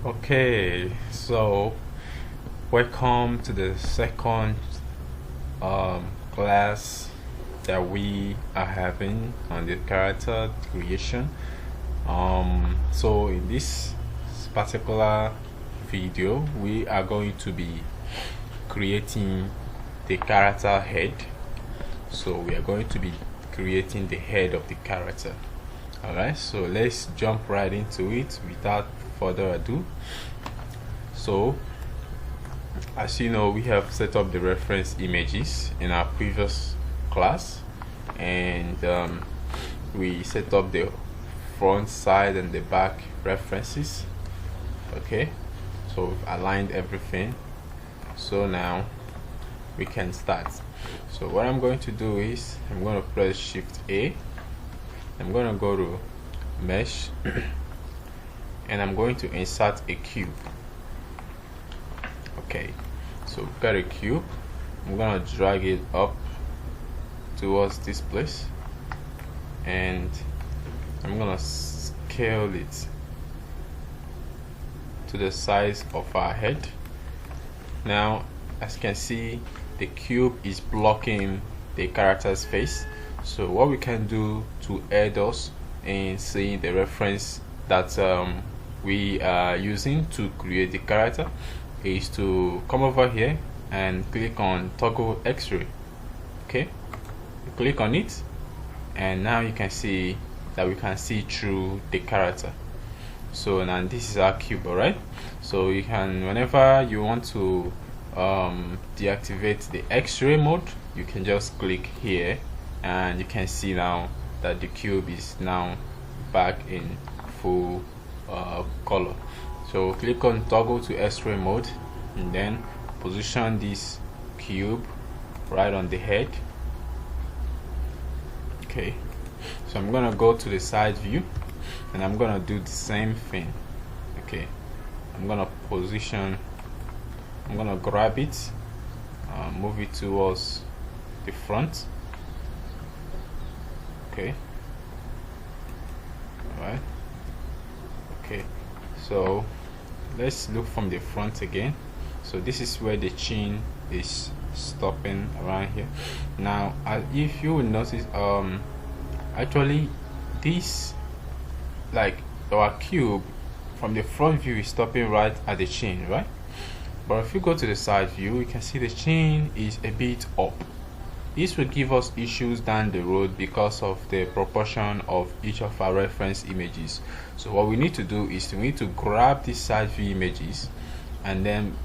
Okay, so welcome to the second class that we are having on the character creation. So in this particular video, we are going to be creating the character head. So we are going to be creating the head of the character. Alright, so let's jump right into it without further ado. So as you know, we have set up the reference images in our previous class, and we set up the front, side and the back references. Okay, so we've aligned everything, so now we can start. So what I'm going to do is I'm going to press Shift A. I'm going to go to mesh and I'm going to insert a cube. Okay, so we've got a cube. I'm going to drag it up towards this place and I'm going to scale it to the size of our head. Now as you can see, the cube is blocking the character's face. So what we can do to aid us in seeing the reference that we are using to create the character is to come over here and click on toggle X-ray. Okay, you click on it and now you can see that we can see through the character. So now this is our cube. Alright, so you can, whenever you want to deactivate the X-ray mode, you can just click here and you can see now that the cube is now back in full color. So click on toggle to X-ray mode and then position this cube right on the head. Okay, so I'm gonna go to the side view and I'm gonna do the same thing. Okay, I'm gonna grab it, move it towards the front. Okay, alright. Okay, so let's look from the front again. So this is where the chin is stopping around here. Now if you will notice, actually this, like our cube from the front view is stopping right at the chin, right? But if you go to the side view, you can see the chin is a bit up. This will give us issues down the road because of the proportion of each of our reference images. So what we need to do is we need to grab these side view images and then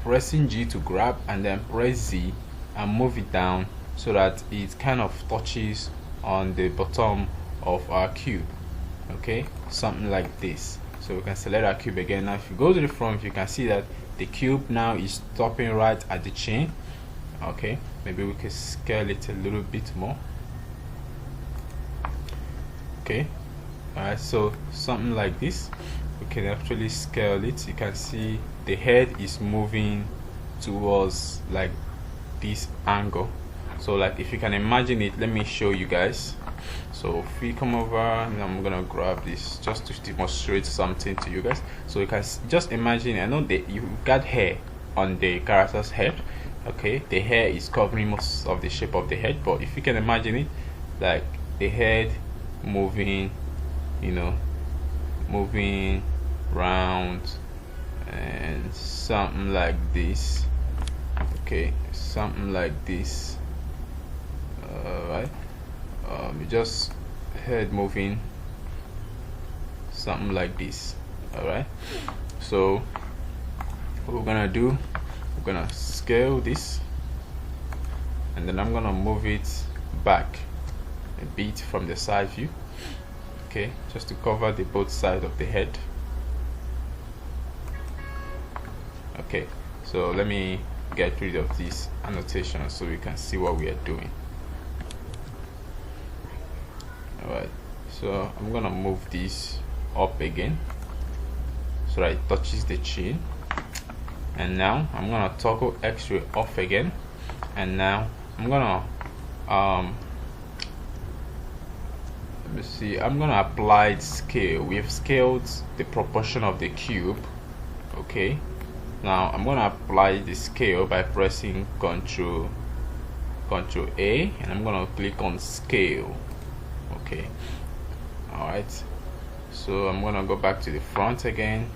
pressing G to grab and then press Z and move it down so that it kind of touches on the bottom of our cube. Okay, something like this. So we can select our cube again. Now if you go to the front, you can see that the cube now is stopping right at the chin. Okay, maybe we can scale it a little bit more. Okay, alright, so something like this. We can actually scale it. You can see the head is moving towards like this angle. So like if you can imagine it, let me show you guys. So if we come over and I'm gonna grab this just to demonstrate something to you guys. So you can just imagine, I know that you've got hair on the character's head. Okay, the hair is covering most of the shape of the head, but if you can imagine it, like the head moving, you know, moving round and something like this. Okay, something like this. Right, just head moving something like this. All right, so what we're gonna do, we're gonna scale this and then I'm gonna move it back a bit from the side view. Okay, just to cover the both sides of the head. Okay, so let me get rid of this annotation so we can see what we are doing. Alright, so I'm gonna move this up again so that it touches the chin, and now I'm gonna toggle X-ray off again, and now I'm gonna let's see, I'm gonna apply scale. We have scaled the proportion of the cube. Okay, now I'm gonna apply the scale by pressing Ctrl A, and I'm gonna click on scale. Okay, all right, so I'm gonna go back to the front again,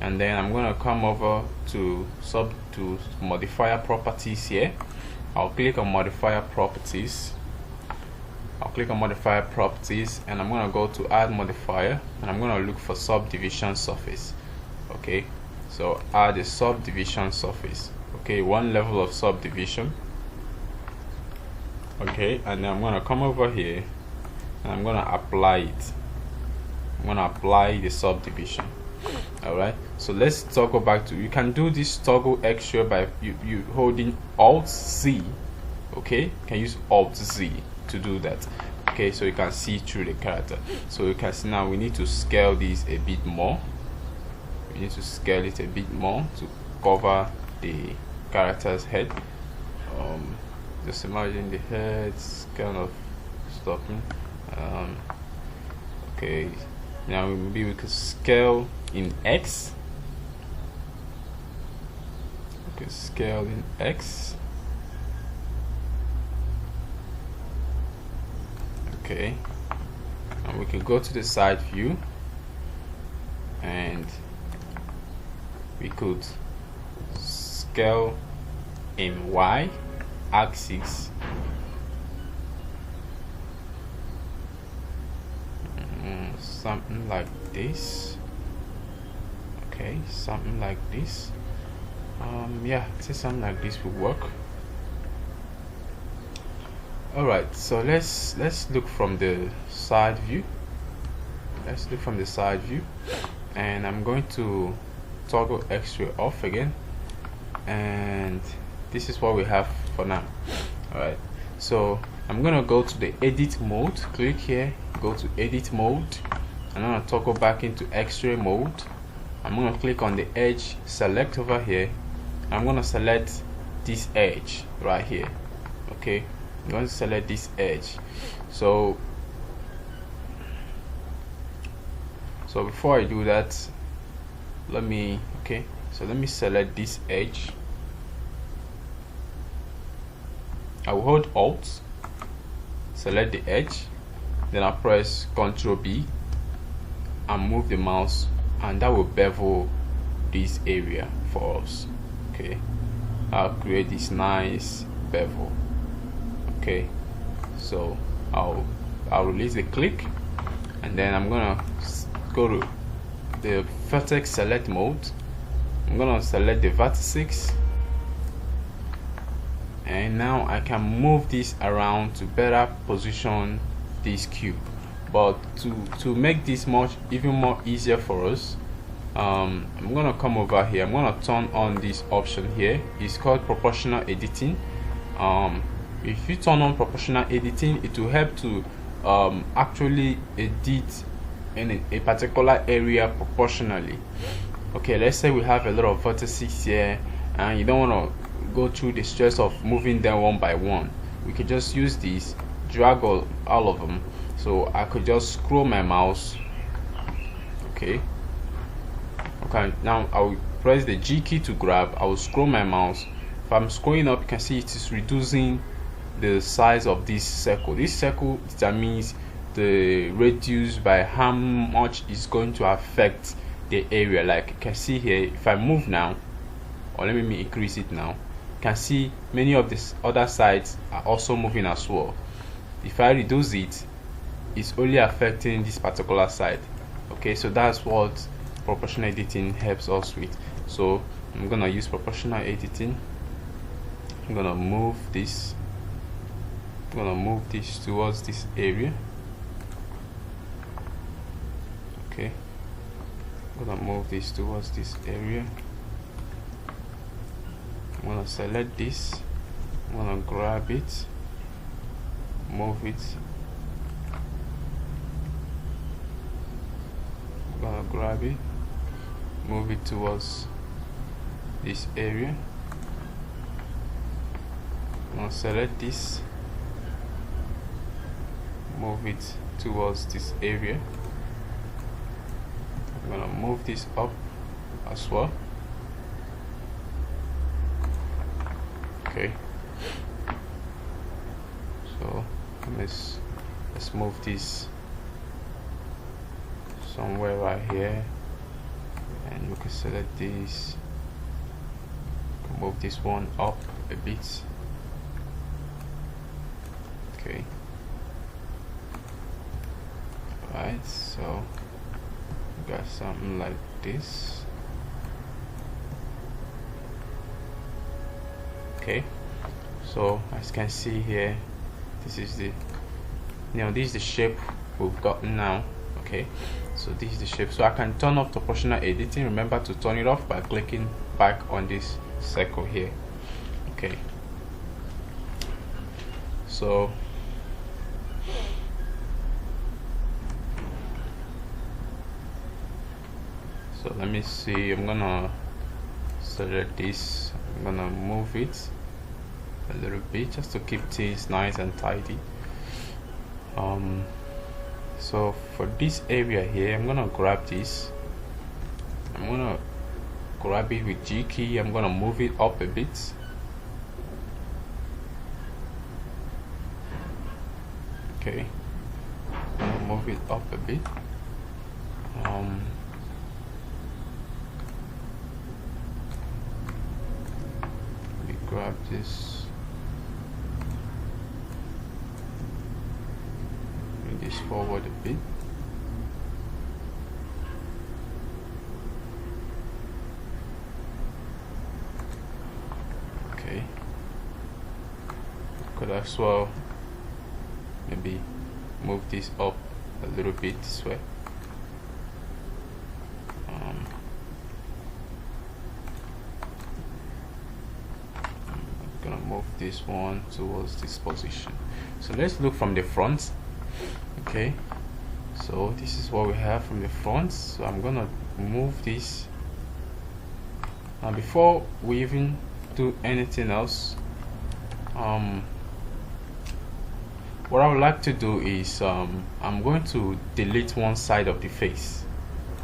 and then I'm gonna come over to modifier properties here. I'll click on modifier properties. And I'm gonna go to add modifier, and I'm gonna look for subdivision surface. Okay, so add a subdivision surface. Okay, one level of subdivision. Okay, and then I'm gonna come over here and I'm gonna apply it. I'm gonna apply the subdivision. Alright, so let's toggle back to, you can do this toggle extra by you holding Alt Z. Okay, you can use Alt Z to do that. Okay, so you can see through the character. So you can see now we need to scale this a bit more. We need to scale it a bit more to cover the character's head. Just imagine the head's kind of stopping. Okay, now maybe we could scale in X. We could scale in X. Okay, and we can go to the side view, and we could scale in Y axis. Something like this. Okay, something like this. Yeah, say something like this will work. Alright, so let's look from the side view. And I'm going to toggle X-ray off again, and this is what we have for now. Alright, so I'm gonna go to the edit mode. Click here, go to edit mode. I'm gonna toggle back into X-ray mode. I'm gonna click on the edge, select over here. I'm gonna select this edge right here. Okay, I'm going to select this edge. So before I do that, let me select this edge. I will hold Alt, select the edge, then I press Ctrl B and move the mouse, and that will bevel this area for us. Okay, I'll create this nice bevel. Okay, so I'll release the click, and then I'm gonna go to the vertex select mode. I'm gonna select the vertices, and now I can move this around to better position this cube. But to make this even more easier for us, I'm gonna come over here. I'm gonna turn on this option here. It's called proportional editing. If you turn on proportional editing, it will help to actually edit in a particular area proportionally. Okay, let's say we have a lot of vertices here, and you don't want to go through the stress of moving them one by one. We could just use this, drag all of them. So I could just scroll my mouse. Okay, now I will press the G key to grab. I will scroll my mouse. If I'm scrolling up, you can see it is reducing the size of this circle. This circle determines the radius by how much is going to affect the area. Like you can see here, if I move now, or let me increase it now, you can see many of these other sides are also moving as well. If I reduce it, it's only affecting this particular side. Okay, so that's what proportional editing helps us with. So I'm gonna use proportional editing. I'm gonna move this towards this area. Okay, I'm gonna move this towards this area. I'm gonna select this, I'm gonna grab it, move it, I'm gonna grab it, move it towards this area. I'm gonna select this, move it towards this area. I'm gonna move this up as well. Okay, so let's move this somewhere right here, and we can select this, move this one up a bit. Okay, right, so we got something like this. Okay, so as you can see here, this is the this is the shape we've gotten now. Okay, so this is the shape. So I can turn off proportional editing. Remember to turn it off by clicking back on this circle here. Okay, so let me see. I'm gonna select this. I'm gonna move it a little bit just to keep things nice and tidy. So for this area here, I'm gonna grab this. I'm gonna grab it with G key. I'm gonna move it up a bit. Okay, I'm gonna move it up a bit. We grab this. This forward a bit. Okay, could as well maybe move this up a little bit this way. I'm gonna move this one towards this position. So let's look from the front. Okay, so this is what we have from the front. So I'm gonna move this. Now before we even do anything else, what I would like to do is I'm going to delete one side of the face.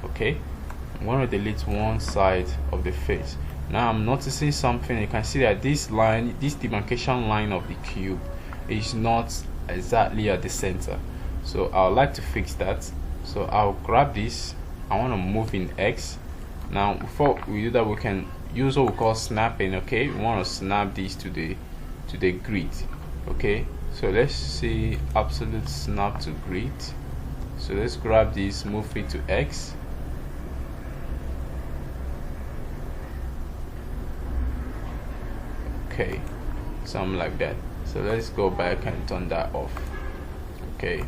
Okay, I'm going to delete one side of the face. Now I'm noticing something. You can see that this line, this demarcation line of the cube is not exactly at the center. So I would like to fix that. So I'll grab this. I want to move in X. Now before we do that, we can use what we call snapping. Okay, we want to snap this to the grid. Okay, so let's see absolute snap to grid. So let's grab this, move it to X. Okay, something like that. So let's go back and turn that off. Okay,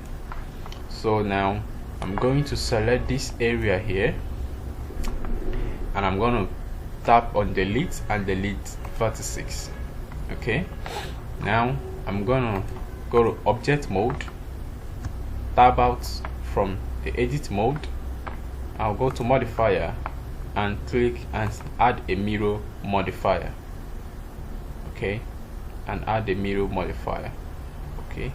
so now I'm going to select this area here, and I'm going to tap on delete and delete vertices. Okay, now I'm going to go to object mode, tab out from the edit mode. I'll go to modifier and click and add a mirror modifier. Okay, and add a mirror modifier. Okay,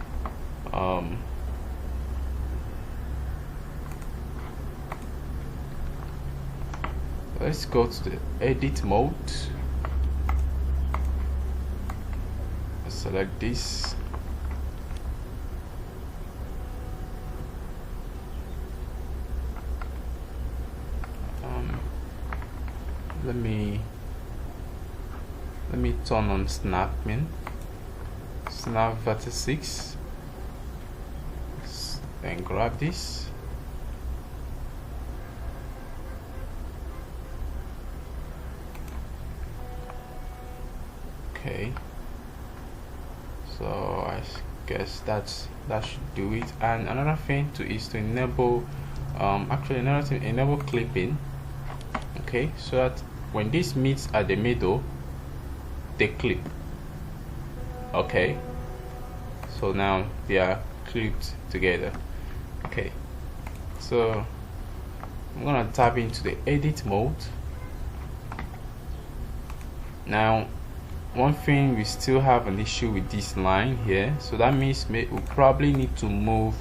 let's go to the edit mode. Select this. Let me turn on snapping, snap vertex, then grab this. Okay, so I guess that should do it. And another thing is to enable enable clipping. Okay, so that when this meets at the middle, they clip. Okay, so now they are clipped together. Okay, so I'm gonna tap into the edit mode. Now one thing, we still have an issue with this line here, so that means we probably need to move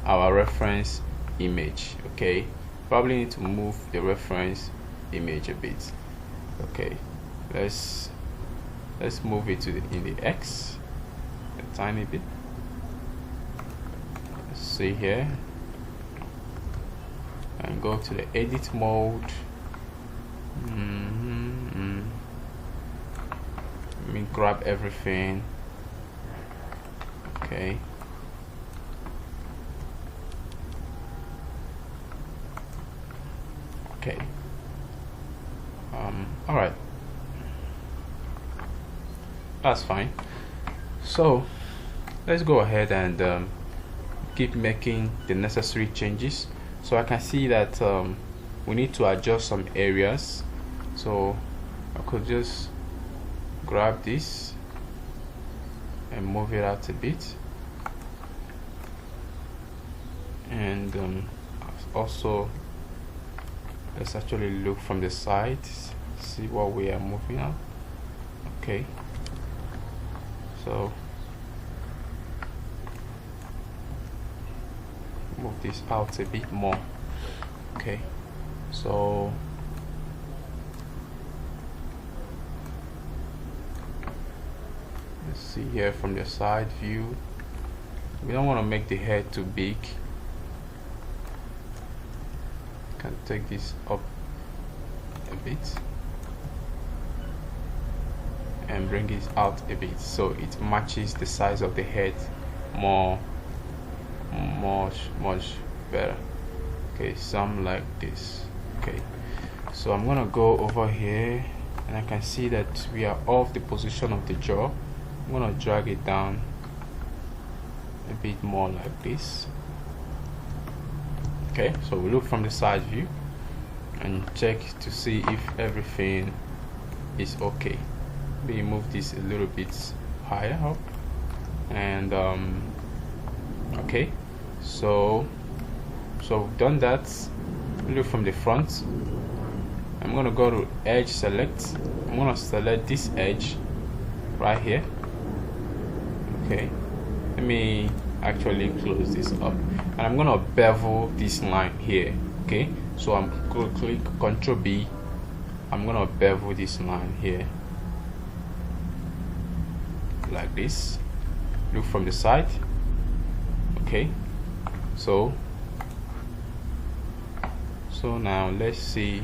our reference image. Okay, probably need to move the reference image a bit. Okay, let's move it to in the X a tiny bit. Let's see here and go to the edit mode. Let me grab everything. Okay, okay. All right, that's fine. So let's go ahead and keep making the necessary changes. So I can see that we need to adjust some areas, so I could just grab this and move it out a bit, and also let's actually look from the side, see what we are moving out. Okay, so move this out a bit more. Okay, so let's see here from the side view. We don't want to make the head too big. Can take this up a bit and bring it out a bit so it matches the size of the head much better. Okay, some like this. Okay, so I'm gonna go over here and I can see that we are off the position of the jaw. I'm gonna drag it down a bit more like this. Okay, so we look from the side view and check to see if everything is okay. We move this a little bit higher up, and okay, so we've done that. Look from the front. I'm gonna go to edge select. I'm gonna select this edge right here. Okay, let me actually close this up, and I'm gonna bevel this line here. Okay, so I'm gonna click Ctrl B. I'm gonna bevel this line here like this. Look from the side. Okay, so now let's see,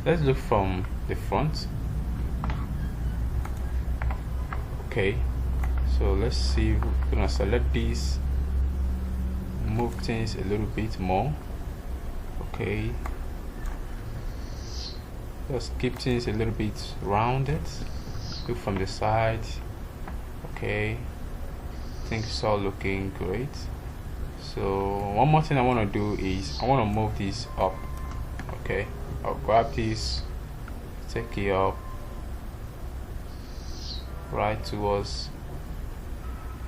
let's look from the front. Okay, so let's see, we're gonna select this, move things a little bit more. Okay, just keep things a little bit rounded. Look from the side. Okay, I think it's all looking great. So one more thing I want to do is I want to move this up. Okay, I'll grab this, take it up right towards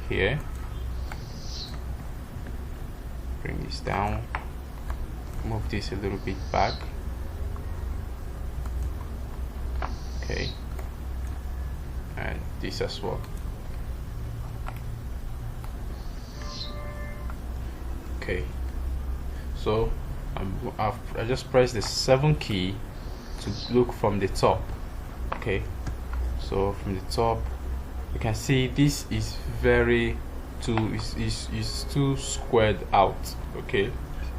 here, bring this down, move this a little bit back. Okay, and this as well. Okay, so I just press the 7 key to look from the top. Okay, so from the top you can see this is very is too squared out. Okay,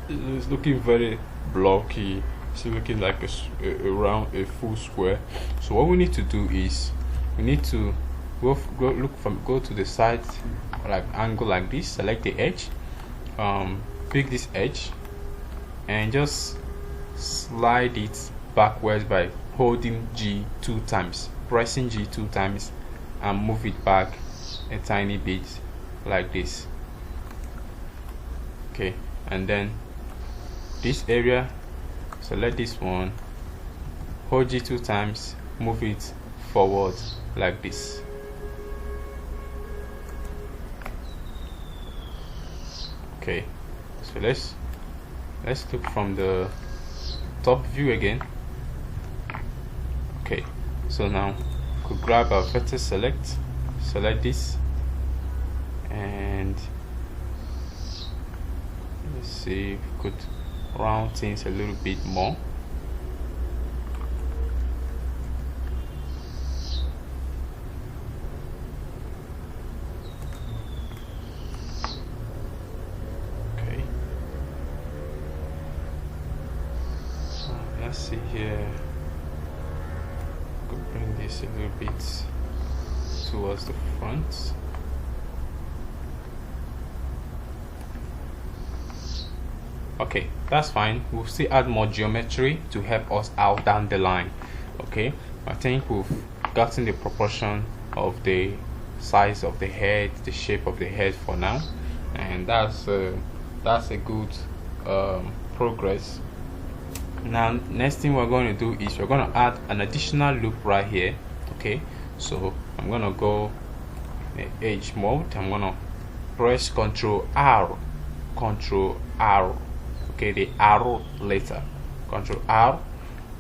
it's looking very blocky. It's looking like a full square. So what we need to do is we need to go to the side, like angle like this, select the edge, pick this edge and just slide it backwards by holding G 2 times, pressing G 2 times, and move it back a tiny bit like this. Okay, and then this area, select this one, hold G 2 times, move it forward like this. Okay, so let's look from the top view again. Okay, so now could grab our vertex select this, and Let's see if we could round things a little bit more. Okay. Let's see here. Could bring this a little bit towards the front. Okay, that's fine. We'll still add more geometry to help us out down the line. Okay, I think we've gotten the proportion of the size of the head, the shape of the head for now, and that's a good progress. Now next thing we're going to do is we're going to add an additional loop right here. Okay, so I'm going to go in edge mode. I'm going to press Ctrl R, okay, the arrow later, Ctrl R.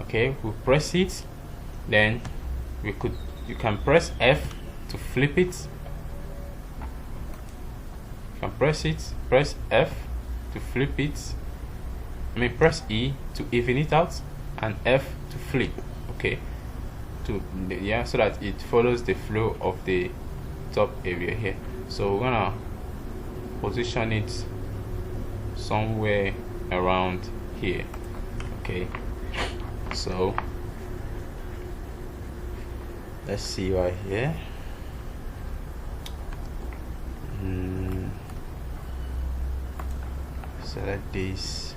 Okay, we press it, then you can press F to flip it. You can press F to flip it. Press E to even it out, and F to flip. Okay, so that it follows the flow of the top area here. So we're gonna position it somewhere around here. Okay, so let's see right here. Select this.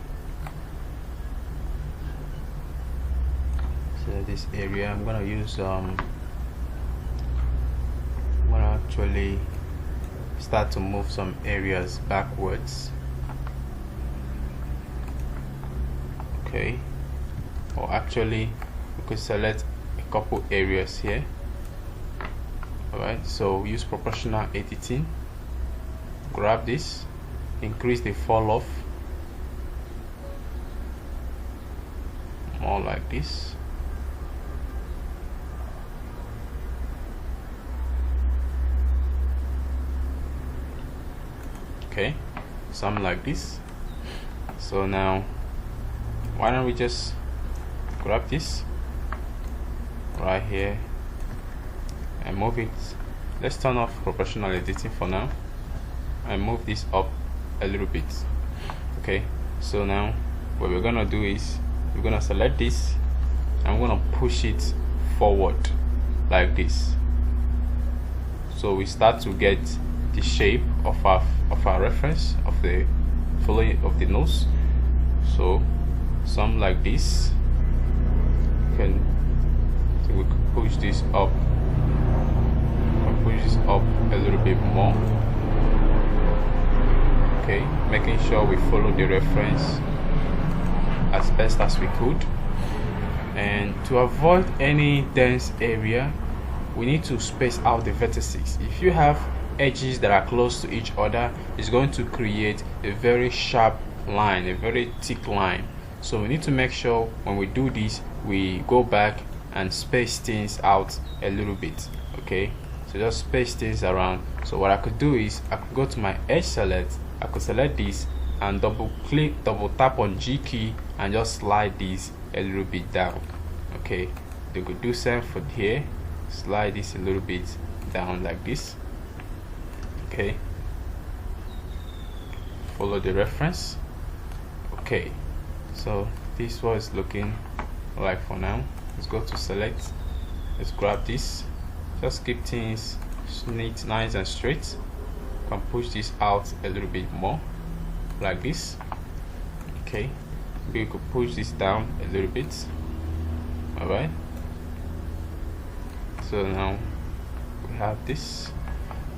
Select this area. I'm gonna use I'm gonna actually start to move some areas backwards. Okay, or actually we could select a couple areas here. Alright, so use proportional editing, grab this, increase the fall off more like this. Okay, something like this. So now why don't we just grab this right here and move it. Let's turn off proportional editing for now and move this up a little bit. Okay, so now what we're gonna do is we're gonna select this and we're gonna push it forward like this, so we start to get the shape of our reference of the fillet of the nose. So some like this. We can push this up. Push this up a little bit more. Okay, making sure we follow the reference as best as we could. And to avoid any dense area, we need to space out the vertices. If you have edges that are close to each other, it's going to create a very sharp line, a very thick line. So we need to make sure when we do this, we go back and space things out a little bit. Okay, so just space things around. So what I could do is I could go to my edge select, I could select this and double tap on G key and just slide this a little bit down. Okay, you could do same for here, slide this a little bit down like this. Okay, follow the reference. Okay, so this was looking like for now. Let's go to select, let's grab this, just keep things neat, nice and straight. Can push this out a little bit more like this. Okay, we could push this down a little bit. All right, so now we have this.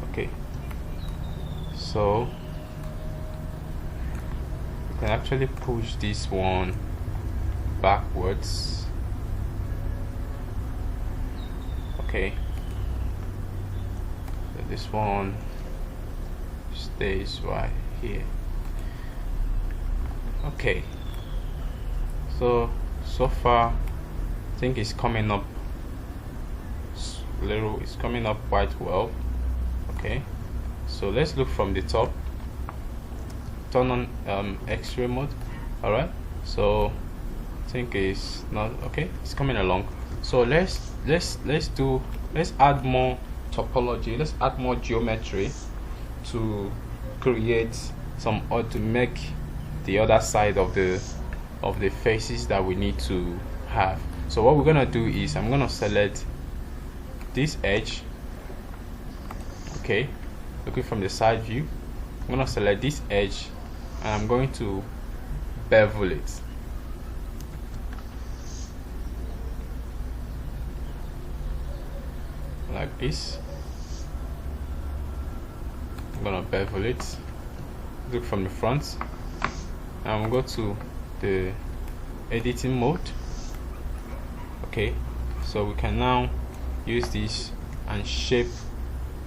Okay, so we can actually push this one backwards. Okay, so this one stays right here. Okay, so far I think it's coming up it's coming up quite well. Okay, so let's look from the top turn on X-ray mode. All right, so I think it's not okay, it's coming along. So let's add more topology, let's add more geometry to create some, or to make the other side of the faces that we need to have. So what we're gonna do is I'm gonna select this edge. Okay, looking from the side view, I'm gonna select this edge and I'm going to bevel it. Like this. I'm gonna bevel it. Look from the front. And I'm going to go to the editing mode. Okay, so we can now use this and shape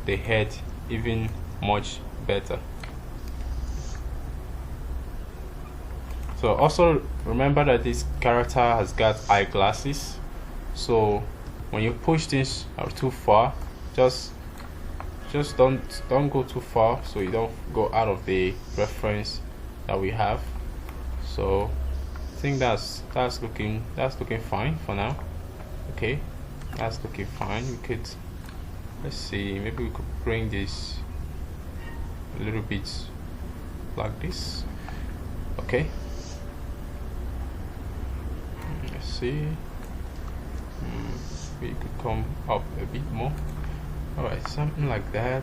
the head even much better. So also remember that this character has got eyeglasses, so when you push this too far, just don't go too far, so you don't go out of the reference that we have. So I think that's looking fine for now. Okay, that's looking fine. We could, let's see, maybe we could bring this a little bit like this. Okay, let's see, we could come up a bit more. All right, something like that.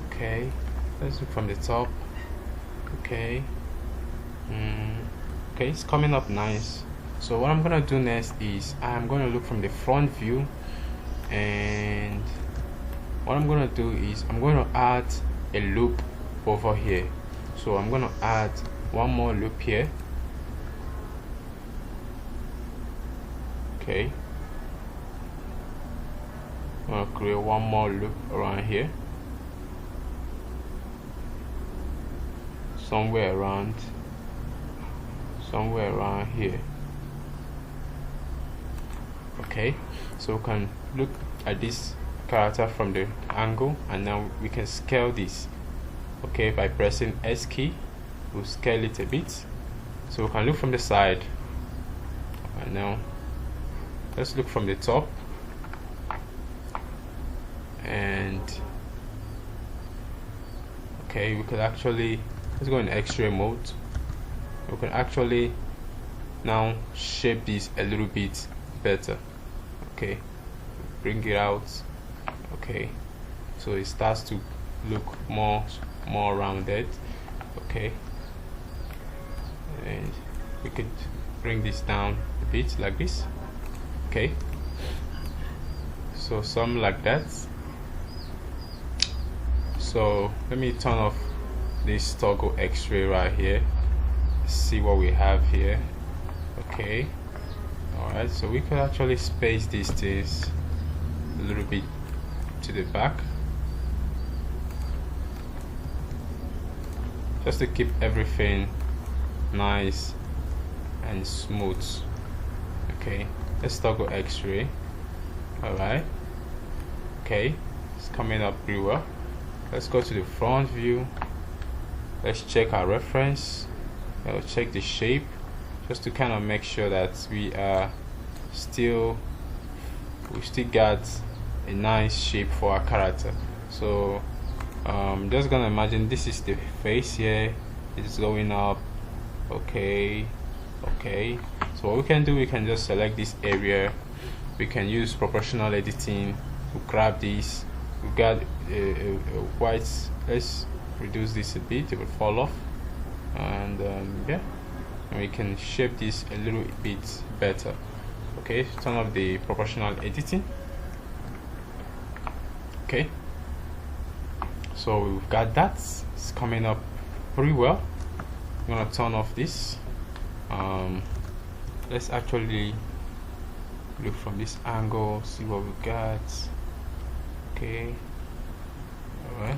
Okay, let's look from the top. Okay, okay, it's coming up nice. So what I'm gonna do next is I'm gonna look from the front view, and what I'm gonna do is I'm gonna add a loop over here. So I'm gonna add one more loop here. Okay, I'm gonna create one more loop around here, somewhere around here. Okay, so we can look at this character from the angle, and now we can scale this. Okay, by pressing S key, we'll scale it a bit, so we can look from the side. And now let's look from the top, and okay, we could actually, let's go in X-ray mode. We can actually now shape this a little bit better. Okay, bring it out. Okay, so it starts to look more rounded. Okay, and we could bring this down a bit like this. Okay, so something like that. So let me turn off this toggle X-ray right here, see what we have here. Okay, alright, so we could actually space these things a little bit to the back, just to keep everything nice and smooth. Okay, let's toggle X-ray. Alright, okay, it's coming up pretty well. Let's go to the front view. Let's check our reference. Check the shape, just to kind of make sure that we still got a nice shape for our character. So just gonna imagine this is the face here, it's going up. Okay, so what we can do, we can just select this area. We can use proportional editing to grab this. We got a white, let's reduce this a bit, it will fall off. And yeah, and we can shape this a little bit better. Okay, turn off the proportional editing. Okay, so we've got that, it's coming up pretty well. I'm gonna turn off this. Let's actually look from this angle, see what we got. Okay, all right.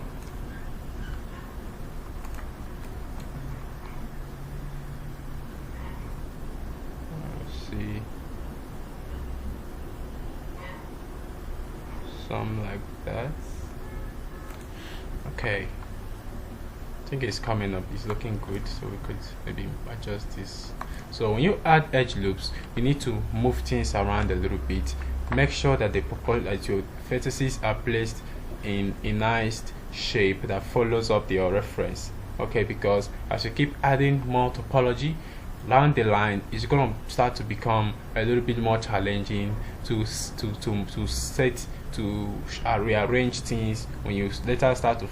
See, some like that. Okay, I think it's coming up, it's looking good, so we could maybe adjust this. So when you add edge loops, you need to move things around a little bit. Make sure that that your vertices are placed in a nice shape that follows up your reference. Okay, because as you keep adding more topology down the line, it's going to start to become a little bit more challenging to set to rearrange things when you later start to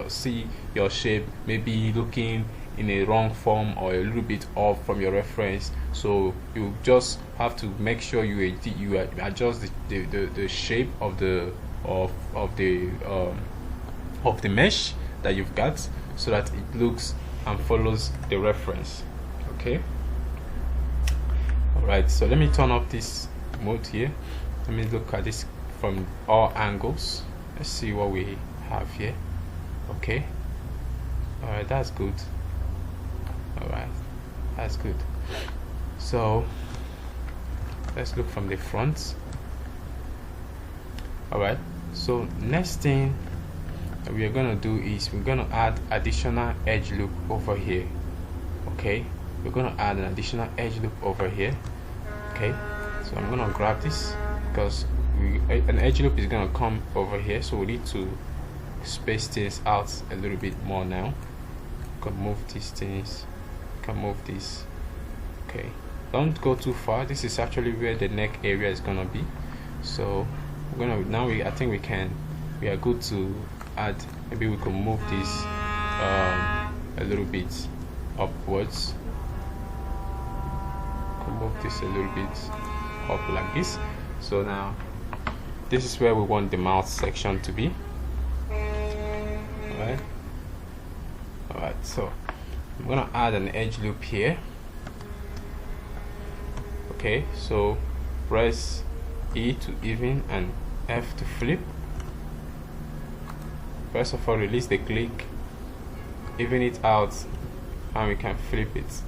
see your shape maybe looking in a wrong form or a little bit off from your reference. So you just have to make sure you adjust the shape of the mesh that you've got, so that it looks and follows the reference. Okay, all right, so let me turn off this mode here. Let me look at this from all angles. Let's see what we have here. Okay, all right, that's good. All right, that's good. So let's look from the front. All right, so next thing that we are going to do is we're going to add additional edge loop over here. Okay, we're going to add an additional edge loop over here. Okay, so I'm going to grab this because an edge loop is going to come over here, so we need to space things out a little bit more now. You can move these things, you can move this. Okay, don't go too far. This is actually where the neck area is going to be, so we're going to I think we are good to add. Maybe we can move this a little bit upwards. Move this a little bit up like this. So now this is where we want the mouth section to be. All right, so I'm gonna add an edge loop here. Okay, so press E to even and F to flip. First of all, release the click, even it out, and we can flip it.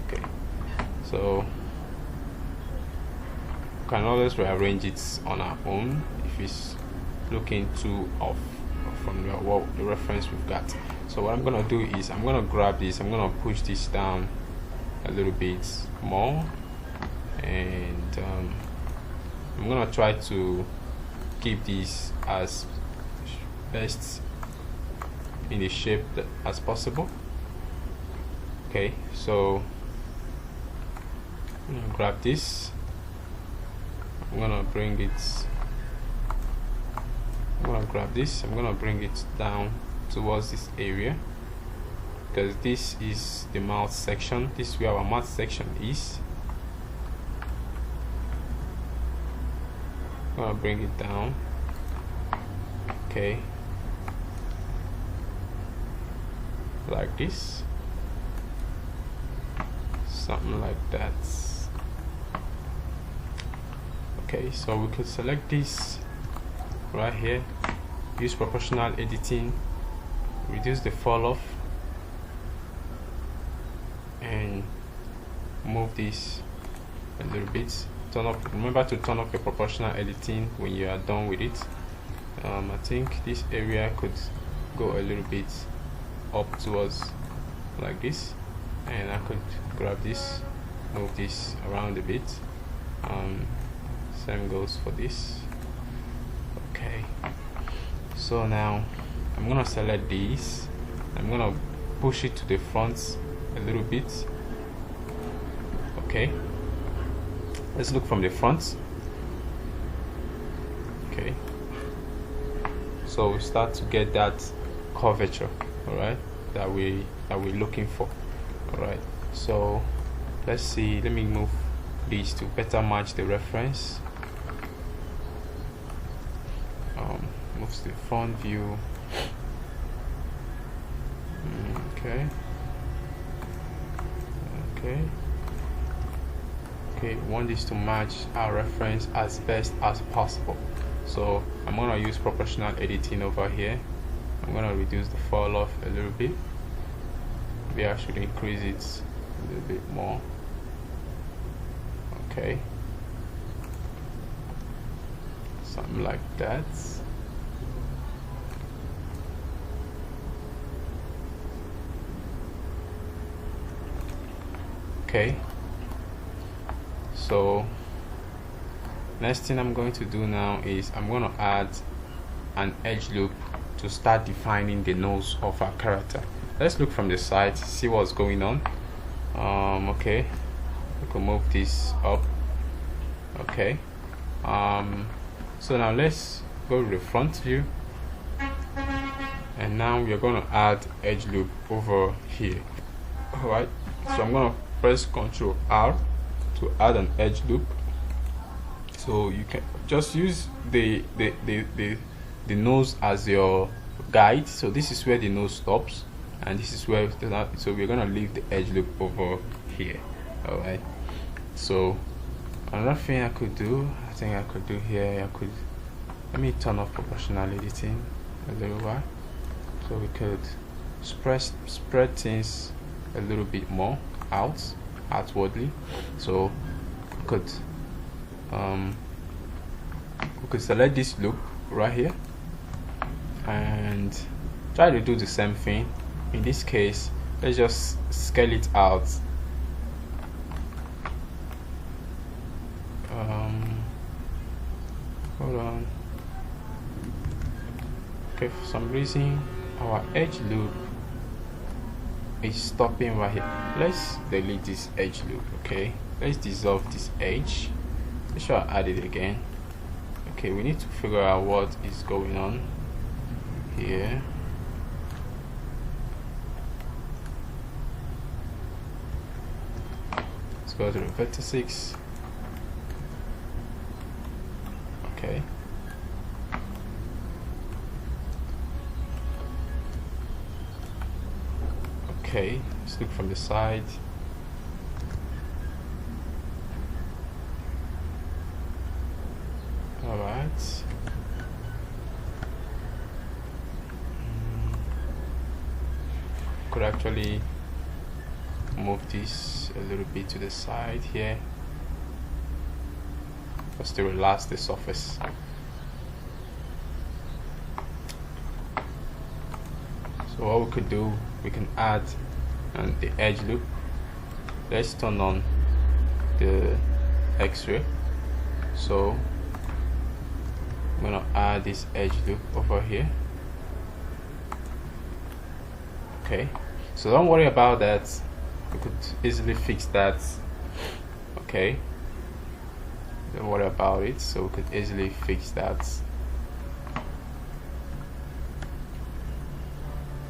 Okay, so we can always rearrange it on our own if it's looking too off from the reference we've got. So what I'm gonna do is I'm gonna grab this, I'm gonna push this down a little bit more, and I'm gonna try to keep this as best in the shape as possible. Okay, so I'm gonna grab this, I'm gonna bring it, I'm gonna grab this, I'm gonna bring it down towards this area, because this is the mouth section. This is where our mouth section is. I'm gonna bring it down. Okay, like this, something like that. Okay, so we could select this right here, use proportional editing, reduce the fall off, and move this a little bit. Turn off, remember to turn off your proportional editing when you are done with it. I think this area could go a little bit up towards like this, and I could grab this, move this around a bit. Same goes for this. Okay, so now I'm gonna select these, I'm gonna push it to the front a little bit. Okay, let's look from the front. Okay, so we start to get that curvature, all right, that we're looking for. All right, so let's see, let me move these to better match the reference. Moves the front view. Okay, we want this to match our reference as best as possible. So I'm gonna use proportional editing over here. I'm gonna reduce the fall off a little bit. Maybe I should increase it a little bit more. Okay, something like that. Okay, so next thing I'm going to do now is I'm going to add an edge loop to start defining the nose of our character. Let's look from the side, see what's going on. Okay, we can move this up. Okay, so now let's go to the front view, and now we're going to add edge loop over here. Alright, so I'm going to press Ctrl R to add an edge loop. So you can just use the nose as your guide. So this is where the nose stops, and this is where so we're gonna leave the edge loop over here. All right, so another thing I could do, I think I could do here, let me turn off proportional editing a little while, so we could spread things a little bit more outwardly. So we could select this loop right here and try to do the same thing. In this case, let's just scale it out. Hold on. Okay, for some reason our edge loop is stopping right here. Let's delete this edge loop. Okay, let's dissolve this edge. Let's try to add it again. Okay, we need to figure out what is going on here. Let's go to the vertices. Okay. Okay, let's look from the side. Alright. Could actually move this a little bit to the side here just to relax the surface. So what we could do, we can add the edge loop. Let's turn on the X-ray. So I'm gonna add this edge loop over here. Okay, so don't worry about that, we could easily fix that. Okay, don't worry about it, so we could easily fix that.